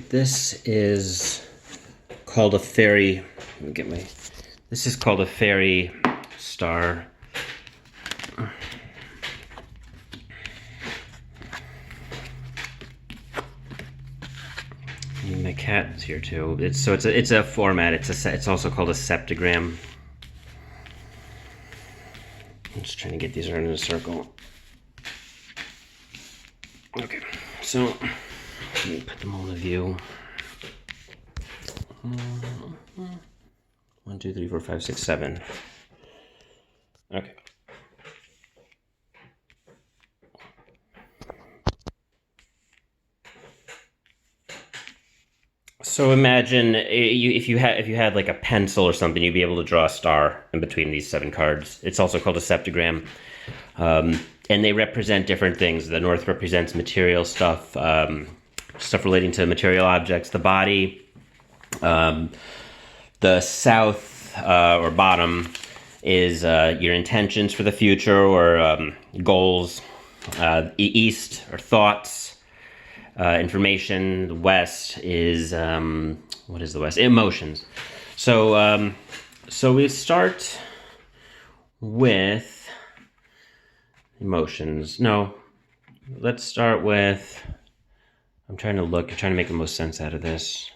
this is called a fairy. Let me get my. This is called a fairy star. And my cat's here too. It's a format. It's also called a septagram. I'm just trying to get these around in a circle. Okay, so let me put them all in view. 1, 2, 3, 4, 5, 6, 7. Okay. So imagine if you had like a pencil or something, you'd be able to draw a star in between these 7 cards. It's also called a septagram, and they represent different things. The north represents material stuff, stuff relating to material objects. The body, the south or bottom is your intentions for the future or goals. East or thoughts. Information. The west is what is the west? Emotions. So so we start with emotions. No, let's start with. I'm trying to make the most sense out of this.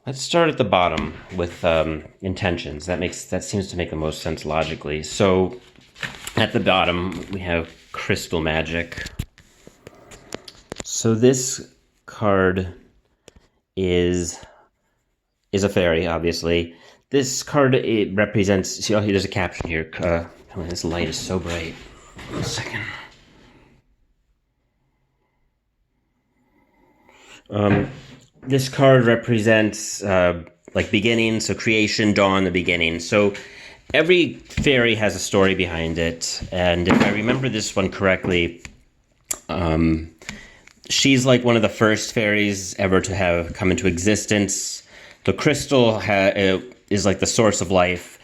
Let's start at the bottom with intentions. That seems to make the most sense logically. So at the bottom we have crystal magic. So this card is a fairy, obviously. This card, it represents. See, oh, there's a caption here. This light is so bright. 1 second. This card represents like beginning, so creation, dawn, the beginning. So every fairy has a story behind it, and if I remember this one correctly, she's like one of the first fairies ever to have come into existence. The crystal is like the source of life,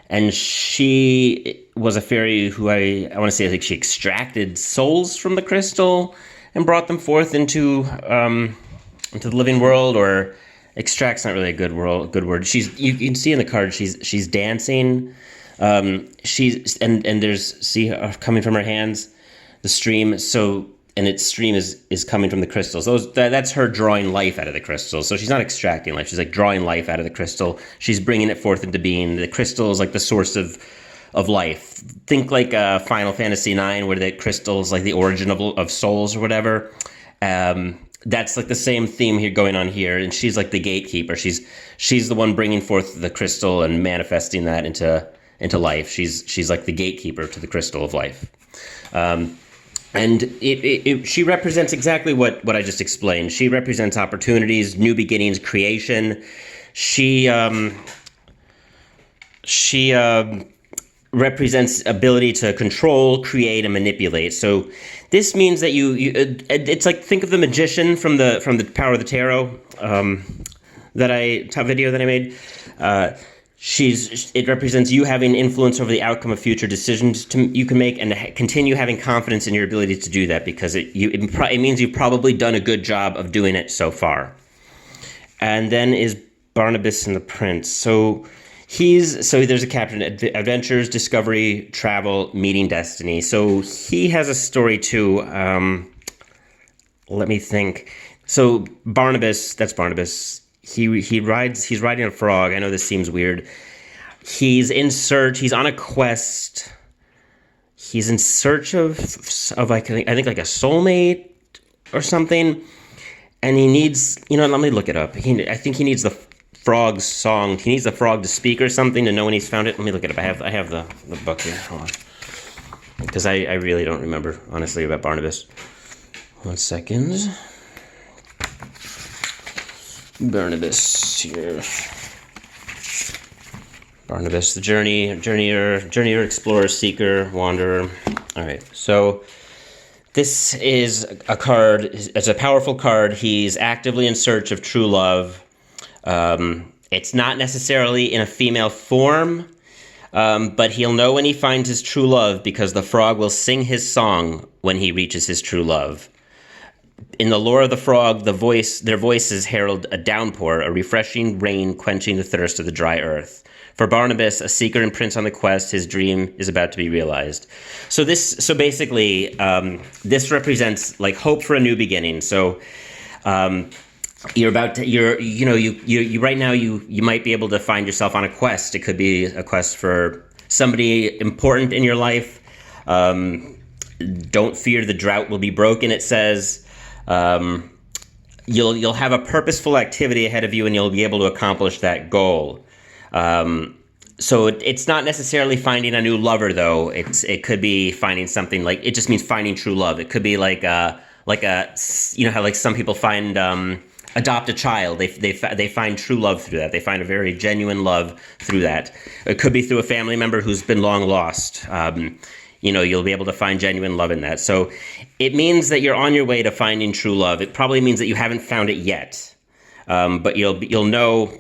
and she was a fairy who I want to say, like, she extracted souls from the crystal and brought them forth into the living world. Or extract's not really a good word. You can see in the card she's dancing. She's and there's coming from her hands the stream. So and its stream is coming from the crystals. That's her drawing life out of the crystal. So she's not extracting life. She's like drawing life out of the crystal. She's bringing it forth into being. The crystal is like the source of life. Think like Final Fantasy IX, where the crystal is like the origin of souls or whatever. That's like the same theme here going on here, and she's like the gatekeeper. She's the one bringing forth the crystal and manifesting that into life. She's like the gatekeeper to the crystal of life, and she represents exactly what I just explained. She represents opportunities, new beginnings, creation. She represents ability to control, create, and manipulate. So this means that it's like, think of the magician from the Power of the Tarot video that I made. It represents you having influence over the outcome of future decisions you can make, and to continue having confidence in your ability to do that, because it means you've probably done a good job of doing it so far. And then is Barnabas and the Prince. So there's a caption: adventures, discovery, travel, meeting destiny. So he has a story too. Let me think. So that's Barnabas. He's riding a frog. I know this seems weird. He's on a quest. He's in search of like, I think like a soulmate or something. And he needs, let me look it up. I think he needs the frog's song. He needs the frog to speak or something to know when he's found it. Let me look it up. I have the book here. Hold on. Because I really don't remember, honestly, about Barnabas. 1 second. Barnabas here. Barnabas, the journeyer, explorer, seeker, wanderer. All right, so this is a card. It's a powerful card. He's actively in search of true love. It's not necessarily in a female form, but he'll know when he finds his true love, because the frog will sing his song when he reaches his true love. In the lore of the frog, their voices herald a downpour, a refreshing rain quenching the thirst of the dry earth. For Barnabas, a seeker and prince on the quest, his dream is about to be realized. So basically, this represents like hope for a new beginning. So, you're about to, you right now, you might be able to find yourself on a quest. It could be a quest for somebody important in your life. Don't fear the drought will be broken, it says. You'll have a purposeful activity ahead of you, and you'll be able to accomplish that goal. So it's not necessarily finding a new lover, though. It could be finding something like, it just means finding true love. It could be like a how like some people find adopt a child. They find true love through that. They find a very genuine love through that. It could be through a family member who's been long lost. You'll be able to find genuine love in that. So it means that you're on your way to finding true love. It probably means that you haven't found it yet, but you'll know.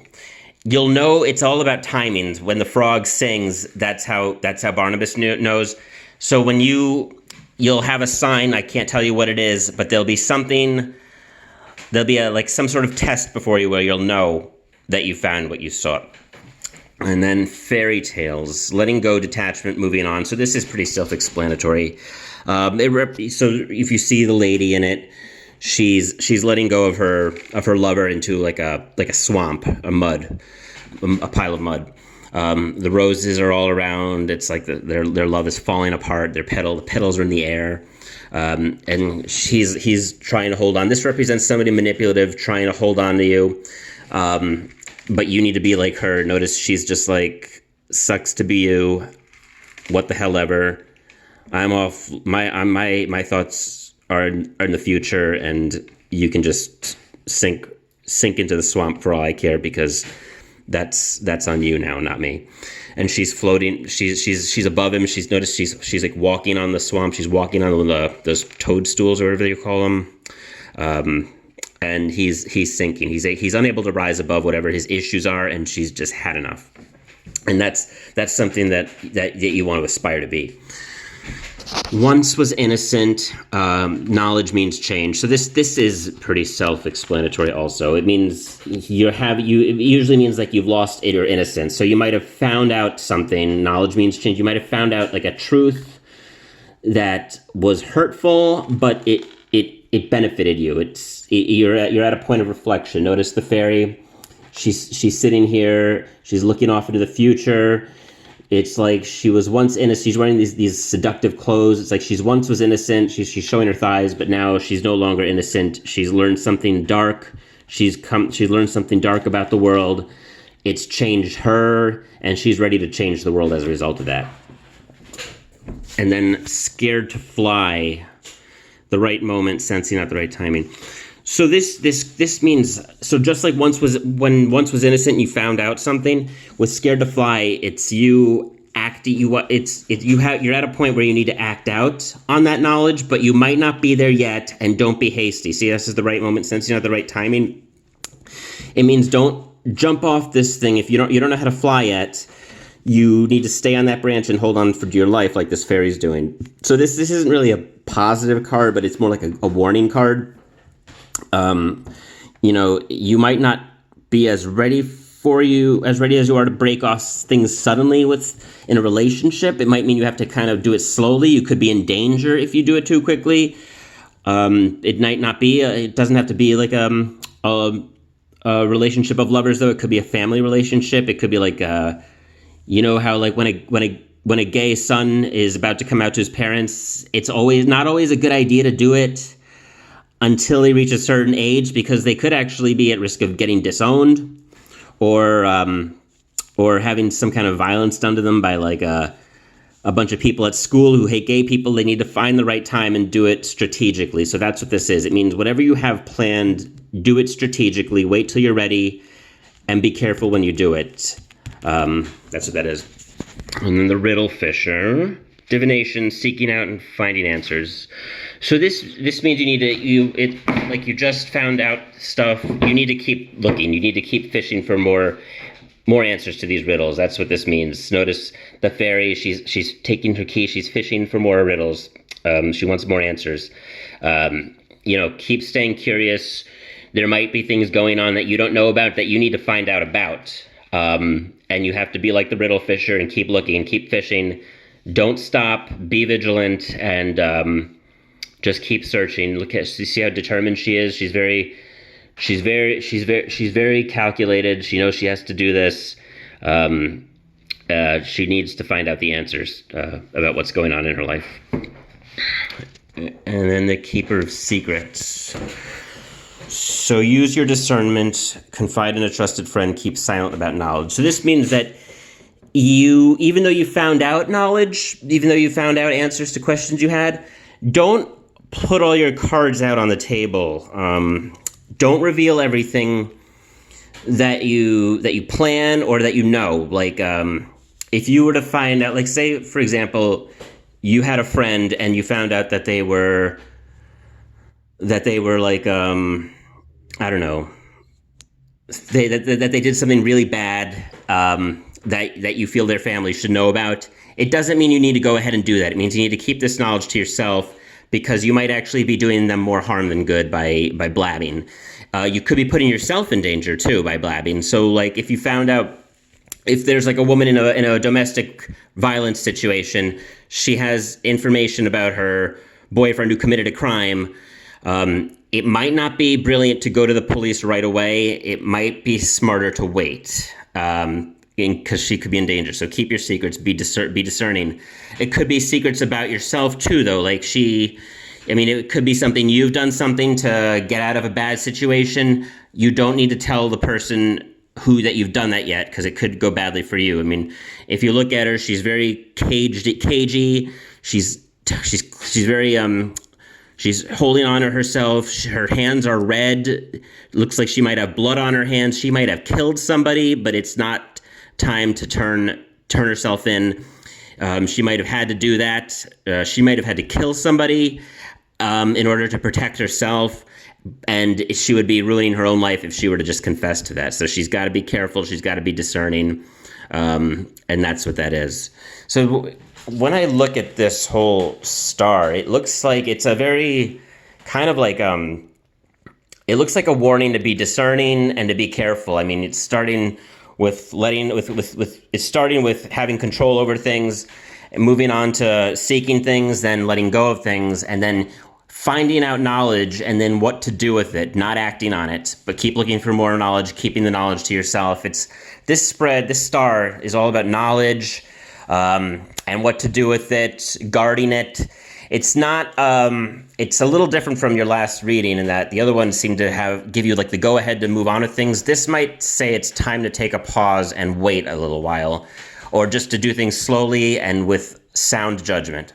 You'll know it's all about timings. When the frog sings, that's how Barnabas knows. So when you'll have a sign. I can't tell you what it is, but there'll be something. There'll be some sort of test before you where you'll know that you found what you sought. And then fairy tales, letting go, detachment, moving on. So this is pretty self-explanatory. So if you see the lady in it, she's letting go of her lover into like a swamp, a pile of mud. The roses are all around. It's like their love is falling apart. The petals are in the air, and he's trying to hold on. This represents somebody manipulative trying to hold on to you. But you need to be like her. Notice she's just like, sucks to be you. What the hell ever. I'm off. My thoughts are in the future, and you can just sink into the swamp for all I care, because that's on you now, not me. And she's floating. She's above him. She's like walking on the swamp. She's walking on those toadstools or whatever you call them. And he's sinking. He's unable to rise above whatever his issues are, and she's just had enough. And that's something that you want to aspire to be. Once was innocent. Knowledge means change. So this is pretty self-explanatory. Also, it means it usually means like you've lost your innocence. So you might have found out something. Knowledge means change. You might have found out like a truth that was hurtful, but it benefited you. You're at a point of reflection. Notice the fairy. She's sitting here. She's looking off into the future. It's like she was once innocent. She's wearing these seductive clothes. It's like she once was innocent. She's showing her thighs, but now she's no longer innocent. She's learned something dark. She's learned something dark about the world. It's changed her, and she's ready to change the world as a result of that. And then scared to fly. The right moment, sensing at the right timing. So this means, so just like once was innocent and you found out something, with scared to fly, it's you acting. You're at a point where you need to act out on that knowledge, but you might not be there yet, and don't be hasty. See, this is the right moment, sensing at the right timing. It means don't jump off this thing if you don't know how to fly yet. You need to stay on that branch and hold on for dear life, like this fairy's doing. So this isn't really a positive card, but it's more like a warning card. You might not be as ready as you are to break off things suddenly in a relationship. It might mean you have to kind of do it slowly. You could be in danger if you do it too quickly. It might not be. It doesn't have to be like a relationship of lovers, though. It could be a family relationship. It could be like how like when a gay son is about to come out to his parents, it's not always a good idea to do it until he reaches a certain age, because they could actually be at risk of getting disowned, or having some kind of violence done to them by like a bunch of people at school who hate gay people. They need to find the right time and do it strategically. So that's what this is. It means whatever you have planned, do it strategically. Wait till you're ready, and be careful when you do it. That's what that is. And then the riddle fisher, divination, seeking out and finding answers. So this means you just found out stuff. You need to keep looking. You need to keep fishing for more answers to these riddles. That's what this means. Notice the fairy. She's taking her key. She's fishing for more riddles. She wants more answers. keep staying curious. There might be things going on that you don't know about that you need to find out about. And you have to be like the riddle fisher and keep looking and keep fishing. Don't stop. Be vigilant and just keep searching. See how determined she is. She's very calculated. She knows she has to do this. She needs to find out the answers about what's going on in her life. And then the keeper of secrets. So use your discernment, confide in a trusted friend, keep silent about knowledge. So this means that even though you found out knowledge, even though you found out answers to questions you had, don't put all your cards out on the table. Don't reveal everything that you plan or that you know. Like, if you were to find out, like, say, for example, you had a friend and you found out that they were like, I don't know, that they did something really bad, that you feel their family should know about. It doesn't mean you need to go ahead and do that. It means you need to keep this knowledge to yourself, because you might actually be doing them more harm than good by blabbing. You could be putting yourself in danger too by blabbing. So, like, if you found out, if there's like a woman in a domestic violence situation, she has information about her boyfriend who committed a crime. It might not be brilliant to go to the police right away. It might be smarter to wait, because she could be in danger. So keep your secrets, be discerning. It could be secrets about yourself too, though. Like, it could be something you've done something to get out of a bad situation. You don't need to tell the person that you've done that yet, because it could go badly for you. I mean, if you look at her, she's very cagey. She's very she's holding on to herself. Her hands are red. Looks like she might have blood on her hands. She might have killed somebody, but it's not time to turn herself in. She might have had to do that. She might have had to kill somebody in order to protect herself. And she would be ruining her own life if she were to just confess to that. So she's got to be careful. She's got to be discerning. And that's what that is. So when I look at this whole star, it looks like it's a very kind of like, it looks like a warning to be discerning and to be careful. I mean, it's starting with it's starting with having control over things, and moving on to seeking things, then letting go of things, and then finding out knowledge and then what to do with it, not acting on it, but keep looking for more knowledge, keeping the knowledge to yourself. This star is all about knowledge, and what to do with it, guarding it. It's not, it's a little different from your last reading in that the other ones seem to give you like the go ahead to move on with things. This might say it's time to take a pause and wait a little while, or just to do things slowly and with sound judgment.